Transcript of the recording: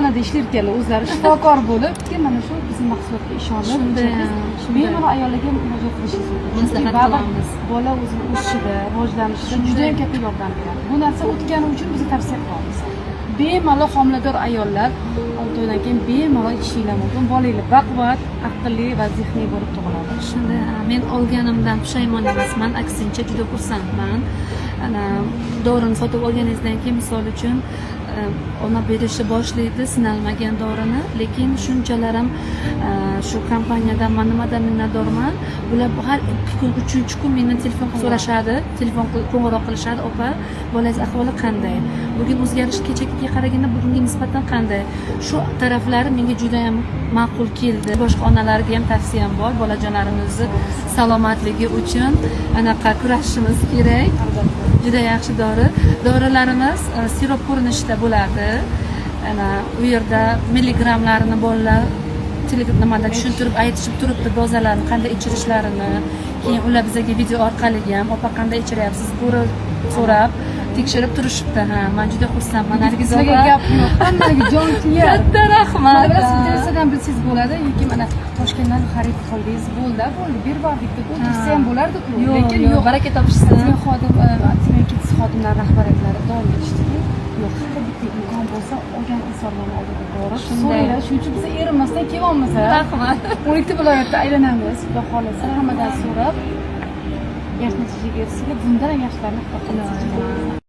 shifoxonada ishlar ekanlar o'zlari shifokor bo'lib mana shu bizning mahsulotga ishonib bemalol ayollarga murojaat qilishingiz mumkin. Maslahat qilamiz. Bola o'zini o'sishida rivojlanishida juda ham katta yordam beradi. Bu narsa o'tgani uchun biz tavsiya qilamiz. Bemalol homilador ayollar 6 oydan keyin bemalol ishinglar mumkin. Bolanglar baquvvat, aqlli va zehniy bo'lib tug'iladi. Shunday, men olganimdan pushaymon emasman, aksincha juda xursandman. Ana dorini sotib olganingizdan keyin misol uchun ona berishni boshlaydi, sinalmagan dorini, lekin shunchalar ham shu kompaniyadan man nimadan minnatdorman. Bular har 2 kun, 3-chi kun mendan telefon qilib so'rashadi, telefon qilib qo'ng'iroq qilishadi, "Opa, bolangiz ahvoli qanday? Bugun o'zgarish kechaga qaraganda bugunga nisbatan qanday?" Shu taraflari menga juda ham ma'qul keldi. Boshqa onalarga ham tavsiyam bor, bolajonlarimizni salomatligi uchun anaqa kurashishimiz kerak. Juda yaxshi dori. Dorilarimiz sirop ko'rinishida bo'ladi. Ana u yerda milligramlarini bolalar nimada tushuntirib aytishib turibdi, dozalarni qanday ichirishlarini. Keyin ular bizga video orqali ham "Opa, qanday ichiryapsiz?" so'rab tekshirib turishibdi. Ha, men juda xursandman. Nargiz Sizlarga gap yo'q, hammaga jon kuyar. Katta rahmat. Bilasiz, bilsangiz bo'ladi, yoki mana Toshkentdan xarid qildingiz, bo'ldi, berib deb o'tirsa ham bo'lardi-ku. Lekin yo'q, baraka topishsin. Sizning xodimlar rahbariyatlari doim aytishdiki, yo'q, bitta imkon bo'lsa olgan insonlarni oldiga borib, so'raylar. Shuning uchun biz erinmasdan kelyapmiz. Rahmat. 12 viloyatda aylanamiz, xudo xolasa hammadan so'rab yaxshi natijaga erishsak, bundan ham yaxshilarini qilamiz.